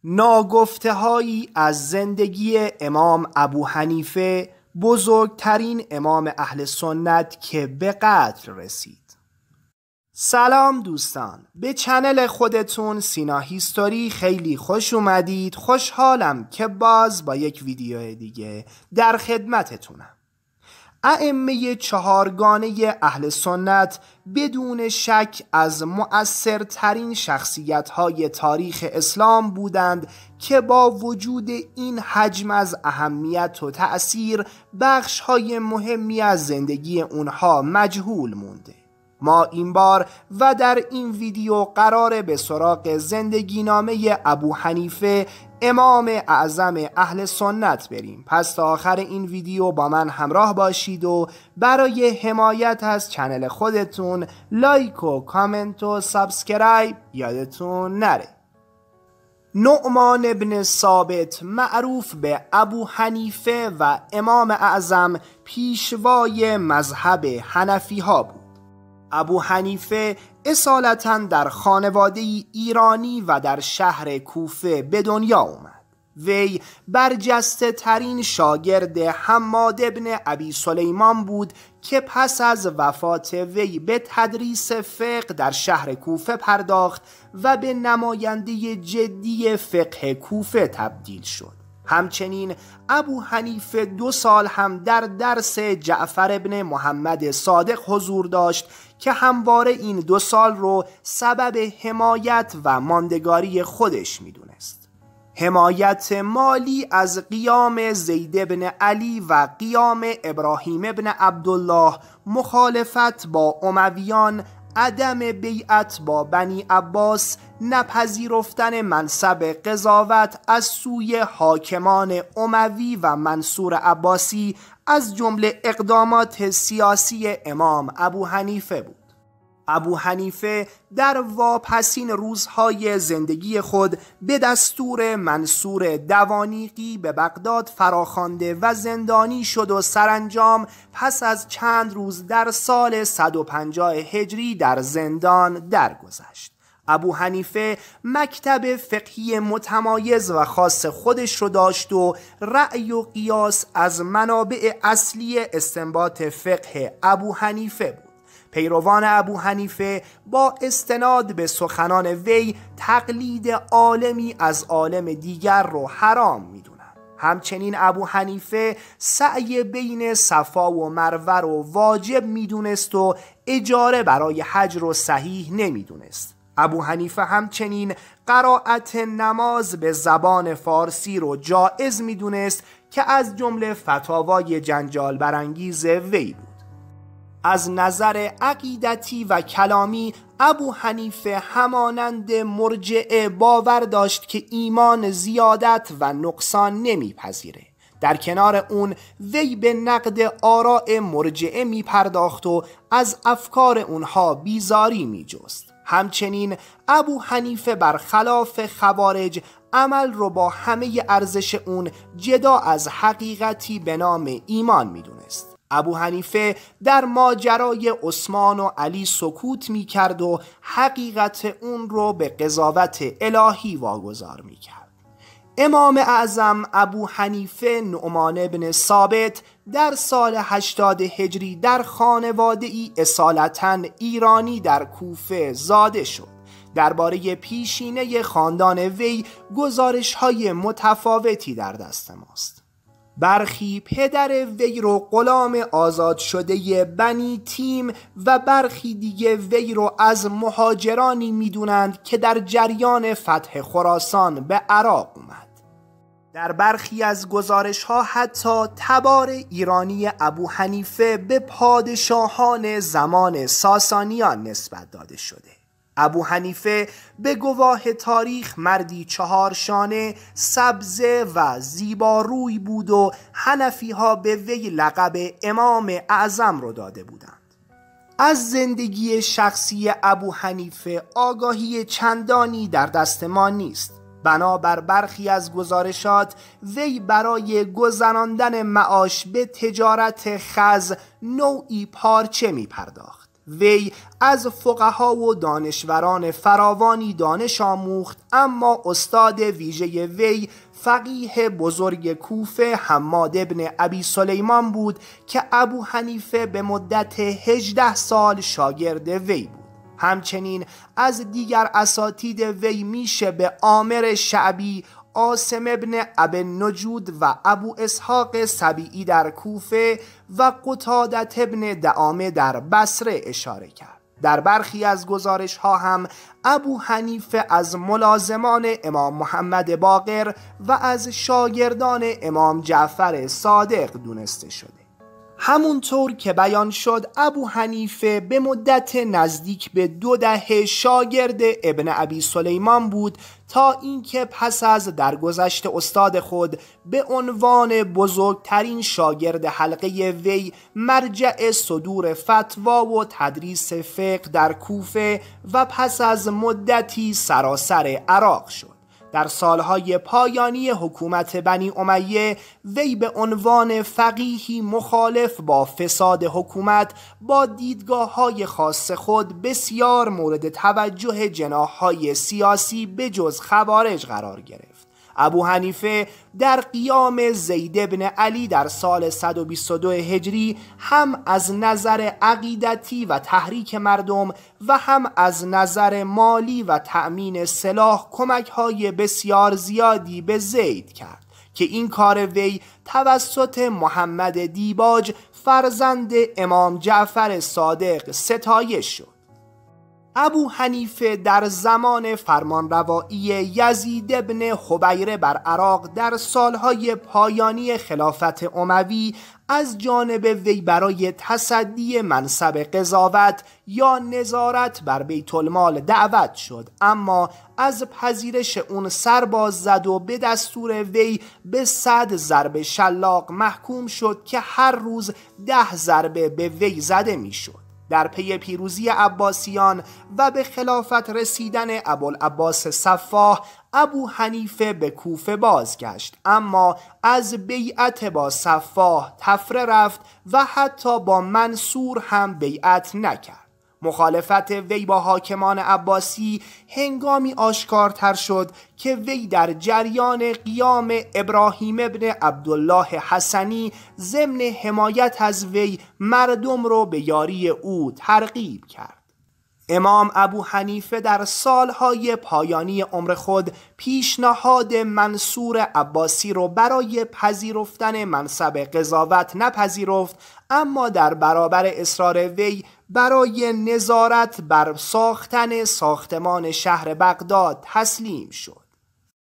ناگفته‌هایی از زندگی امام ابو حنیفه، بزرگترین امام اهل سنت که به قتل رسید. سلام دوستان، به چنل خودتون سینا هیستوری خیلی خوش اومدید. خوشحالم که باز با یک ویدیو دیگه در خدمتتونم. ائمه چهارگانه اهل سنت بدون شک از مؤثرترین شخصیت‌های تاریخ اسلام بودند که با وجود این حجم از اهمیت و تأثیر بخش‌های مهمی از زندگی اونها مجهول مونده. ما این بار و در این ویدیو قراره به سراغ زندگی نامه ابو حنیفه امام اعظم اهل سنت بریم. پس تا آخر این ویدیو با من همراه باشید و برای حمایت از چنل خودتون لایک و کامنت و سابسکرایب یادتون نره. نعمان ابن ثابت معروف به ابو حنیفه و امام اعظم پیشوای مذهب حنفی ها بود. ابو حنیفه اصالتاً در خانواده ایرانی و در شهر کوفه به دنیا اومد. وی برجسته ترین شاگرد حماد ابن ابی سلیمان بود که پس از وفات وی به تدریس فقه در شهر کوفه پرداخت و به نماینده جدی فقه کوفه تبدیل شد. همچنین ابو حنیفه 2 سال هم در درس جعفر ابن محمد صادق حضور داشت که همواره این 2 سال رو سبب حمایت و ماندگاری خودش میدونست. حمایت مالی از قیام زید بن علی و قیام ابراهیم ابن عبدالله، مخالفت با امویان، عدم بیعت با بنی عباس، نپذیرفتن منصب قضاوت از سوی حاکمان اموی و منصور عباسی از جمله اقدامات سیاسی امام ابو حنیفه بود. ابو حنیفه در واپسین روزهای زندگی خود به دستور منصور دوانیقی به بغداد فراخوانده و زندانی شد و سرانجام پس از چند روز در سال 150 هجری در زندان درگذشت. ابو حنیفه مکتب فقهی متمایز و خاص خودش رو داشت و رأی و قیاس از منابع اصلی استنباط فقه ابو حنیفه بود. پیروان ابو حنیفه با استناد به سخنان وی تقلید عالمی از عالم دیگر رو حرام میدونند. همچنین ابو حنیفه سعی بین صفا و مروه رو واجب میدونست و اجاره برای حج رو صحیح نمیدونست. ابو حنیفه همچنین قرائت نماز به زبان فارسی رو جائز میدونست که از جمله فتاوای جنجال برانگیز وی بود. از نظر عقیدتی و کلامی ابو حنیفه همانند مرجئه باور داشت که ایمان زیادت و نقصان نمیپذیره. در کنار اون وی به نقد آراء مرجئه می پرداخت و از افکار اونها بیزاری می جست. همچنین ابو حنیفه برخلاف خوارج عمل رو با همه ارزش اون جدا از حقیقتی به نام ایمان می دونست. ابو حنیفه در ماجرای عثمان و علی سکوت می کرد و حقیقت اون رو به قضاوت الهی واگذار می کرد. امام اعظم ابو حنیفه نعمان ابن ثابت در سال 80 هجری در خانواده ای اصالتاً ایرانی در کوفه زاده شد. درباره پیشینه خاندان وی گزارش‌های متفاوتی در دست ماست. برخی پدر وی رو غلام آزاد شده بنی تیم و برخی دیگه وی رو از مهاجرانی میدونند که در جریان فتح خراسان به عراق اومد. در برخی از گزارش ها حتی تبار ایرانی ابو حنیفه به پادشاهان زمان ساسانیان نسبت داده شده. ابو حنیفه به گواه تاریخ مردی 4 شانه، سبزه و زیباروی بود و حنفی ها به وی لقب امام اعظم رو داده بودند. از زندگی شخصی ابو حنیفه آگاهی چندانی در دست ما نیست. بنابر برخی از گزارشات وی برای گذراندن معاش به تجارت خز نوعی پارچه می پرداخت. وی از فقها و دانشوران فراوانی دانش آموخت، اما استاد ویژه وی فقیه بزرگ کوفه حماد ابن ابی سلیمان بود که ابو حنیفه به مدت 18 سال شاگرد وی بود. همچنین از دیگر اساتید وی میشه به عامر شعبی، عاصم ابن ابی نجود و ابو اسحاق سبیعی در کوفه و قتادة ابن دعامه در بصره اشاره کرد. در برخی از گزارش ها هم ابو حنیفه از ملازمان امام محمد باقر و از شاگردان امام جعفر صادق دونسته شده. همونطور که بیان شد ابو حنیفه به مدت نزدیک به 2 دهه شاگرد ابن ابی سلیمان بود تا اینکه پس از درگذشت استاد خود به عنوان بزرگترین شاگرد حلقه وی مرجع صدور فتوا و تدریس فقه در کوفه و پس از مدتی سراسر عراق شد. در سالهای پایانی حکومت بنی امیه وی به عنوان فقیهی مخالف با فساد حکومت با دیدگاه‌های خاص خود بسیار مورد توجه جناح‌های سیاسی به جز خوارج قرار گرفت. ابو حنیفه در قیام زید بن علی در سال 122 هجری هم از نظر عقیدتی و تحریک مردم و هم از نظر مالی و تأمین سلاح کمک‌های بسیار زیادی به زید کرد که این کار وی توسط محمد دیباج فرزند امام جعفر صادق ستایش شد. ابو حنیفه در زمان فرمانروایی یزید بن حبیره بر عراق در سالهای پایانی خلافت اموی از جانب وی برای تصدی منصب قضاوت یا نظارت بر بیت المال دعوت شد، اما از پذیرش اون سرباز زد و به دستور وی به 100 ضرب شلاق محکوم شد که هر روز 10 ضربه به وی زده می شد. در پی پیروزی عباسیان و به خلافت رسیدن ابوالعباس صفاح ابو حنیفه به کوفه بازگشت، اما از بیعت با صفاح تفره رفت و حتی با منصور هم بیعت نکرد. مخالفت وی با حاکمان عباسی هنگامی آشکارتر شد که وی در جریان قیام ابراهیم ابن عبدالله حسنی ضمن حمایت از وی مردم رو به یاری او ترغیب کرد. امام ابو حنیفه در سالهای پایانی عمر خود پیشنهاد منصور عباسی رو برای پذیرفتن منصب قضاوت نپذیرفت، اما در برابر اصرار وی برای نظارت بر ساختن ساختمان شهر بغداد تسلیم شد.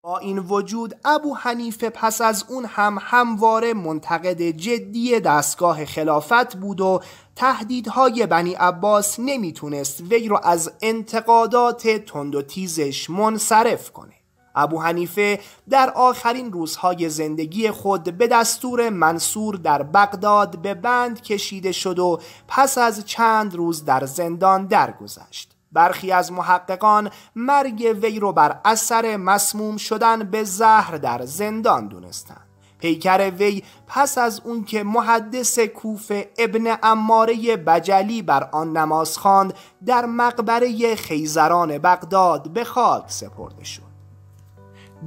با این وجود ابو حنیفه پس از اون هم همواره منتقد جدی دستگاه خلافت بود و تهدیدهای بنی عباس نمیتونست وی رو از انتقادات تند و تیزش منصرف کنه. ابو حنیفه در آخرین روزهای زندگی خود به دستور منصور در بغداد به بند کشیده شد و پس از چند روز در زندان درگذشت. برخی از محققان مرگ وی رو بر اثر مسموم شدن به زهر در زندان دونستند. پیکر وی پس از اون که محدث کوفه ابن عماره بجلی بر آن نماز خواند در مقبره خیزران بغداد به خاک سپرده شد.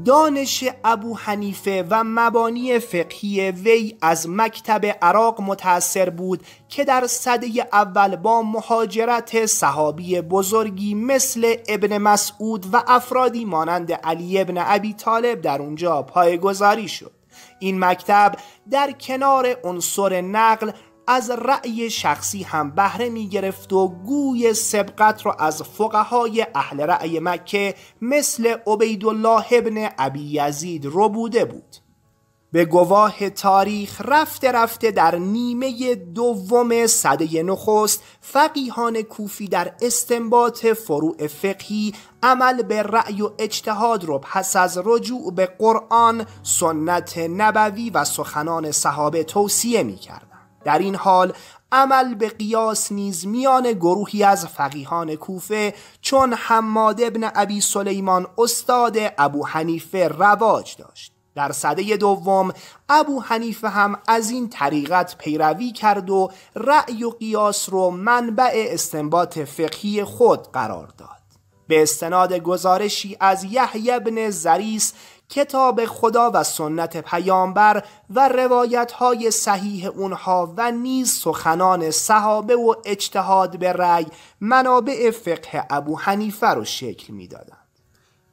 دانش ابو حنیفه و مبانی فقهی وی از مکتب عراق متأثر بود که در سده اول با مهاجرت صحابی بزرگی مثل ابن مسعود و افرادی مانند علی ابن ابی طالب در اونجا پایه‌گذاری شد. این مکتب در کنار عنصر نقل از رأی شخصی هم بهره می گرفت و گوی سبقت را از فقهای اهل رأی مکه مثل عبیدالله ابن ابی یزید ربوده بود. به گواه تاریخ رفته رفته در نیمه دوم سده نخست فقیهان کوفی در استنباط فروع فقهی عمل به رأی و اجتهاد رو پس از رجوع به قرآن، سنت نبوی و سخنان صحابه توصیه می کردند. در این حال عمل به قیاس نیز میان گروهی از فقیهان کوفه چون حماد ابن ابی سلیمان استاد ابو حنیفه رواج داشت. در سده دوم ابو حنیفه هم از این طریقت پیروی کرد و رأی و قیاس رو منبع استنباط فقهی خود قرار داد. به استناد گزارشی از یحیی بن زریس کتاب خدا و سنت پیامبر و روایت‌های صحیح اونها و نیز سخنان صحابه و اجتهاد به رأی منابع فقه ابو حنیفه رو شکل می‌دادند.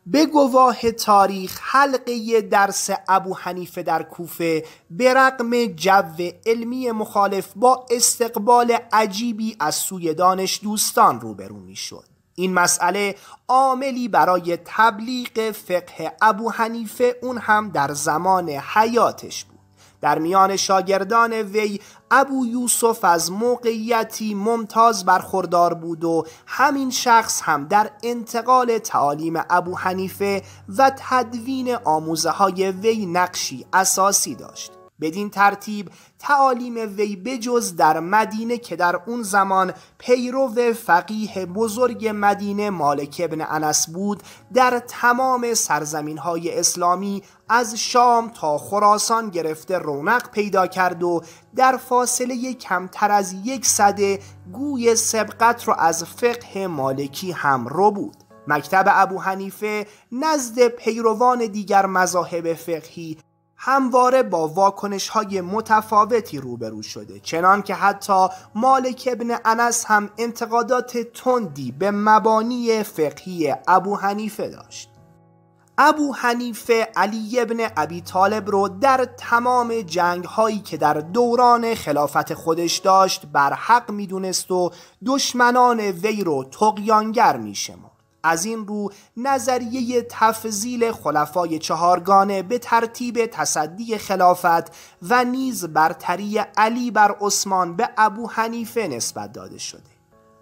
به گواه تاریخ حلقه درس ابو حنیفه در کوفه به رغم جو علمی مخالف با استقبال عجیبی از سوی دانش دوستان روبرو می‌شد. این مسئله عاملی برای تبلیغ فقه ابو حنیفه اون هم در زمان حیاتش بود. در میان شاگردان وی ابو یوسف از موقعیتی ممتاز برخوردار بود و همین شخص هم در انتقال تعالیم ابو حنیفه و تدوین آموزه های وی نقشی اساسی داشت. بدین ترتیب تعالیم وی بجز در مدینه که در اون زمان پیرو فقیه بزرگ مدینه مالک ابن انس بود، در تمام سرزمین‌های اسلامی از شام تا خراسان گرفته رونق پیدا کرد و در فاصله کمتر از 1 سده گوی سبقت را از فقه مالکی هم رو بود. مکتب ابو حنیفه نزد پیروان دیگر مذاهب فقهی همواره با واکنش‌های متفاوتی روبرو شده، چنان که حتی مالک ابن انس هم انتقادات تندی به مبانی فقهی ابو حنیفه داشت. ابو حنیفه علی ابن ابی طالب رو در تمام جنگ‌هایی که در دوران خلافت خودش داشت بر حق می‌دونست و دشمنان وی رو طغیانگر می‌شمرد. از این رو نظریه تفضیل خلفای 4گانه به ترتیب تصدی خلافت و نیز برتری علی بر عثمان به ابو حنیفه نسبت داده شده.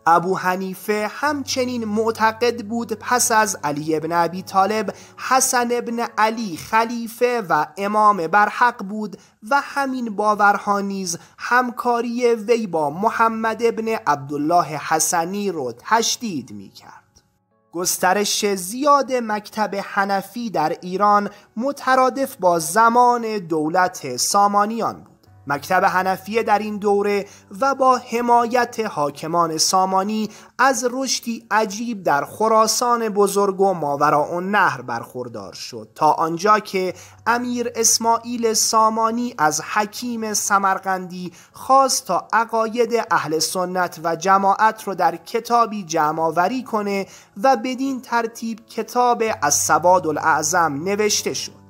ابو حنیفه همچنین معتقد بود پس از علی ابن ابی طالب حسن ابن علی خلیفه و امام برحق بود و همین باورها نیز همکاری وی با محمد ابن عبدالله حسنی رو تشدید می کرد. گسترش زیاد مکتب حنفی در ایران مترادف با زمان دولت سامانیان بود. مکتب حنفیه در این دوره و با حمایت حاکمان سامانی از رشدی عجیب در خراسان بزرگ و ماوراءالنهر برخوردار شد، تا آنجا که امیر اسماعیل سامانی از حکیم سمرقندی خواست تا عقاید اهل سنت و جماعت رو در کتابی جمع آوری کنه و بدین ترتیب کتاب السواد الاعظم نوشته شد.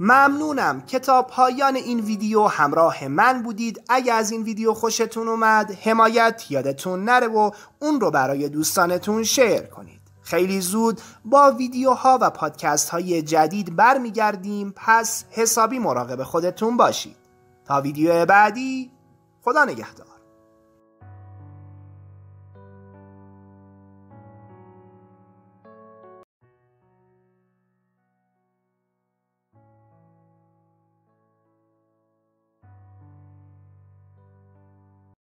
ممنونم که تا پایان این ویدیو همراه من بودید. اگه از این ویدیو خوشتون اومد حمایت یادتون نره و اون رو برای دوستانتون شیر کنید. خیلی زود با ویدیوها و پادکست های جدید برمیگردیم، پس حسابی مراقب خودتون باشید. تا ویدیو بعدی، خدا نگهدار.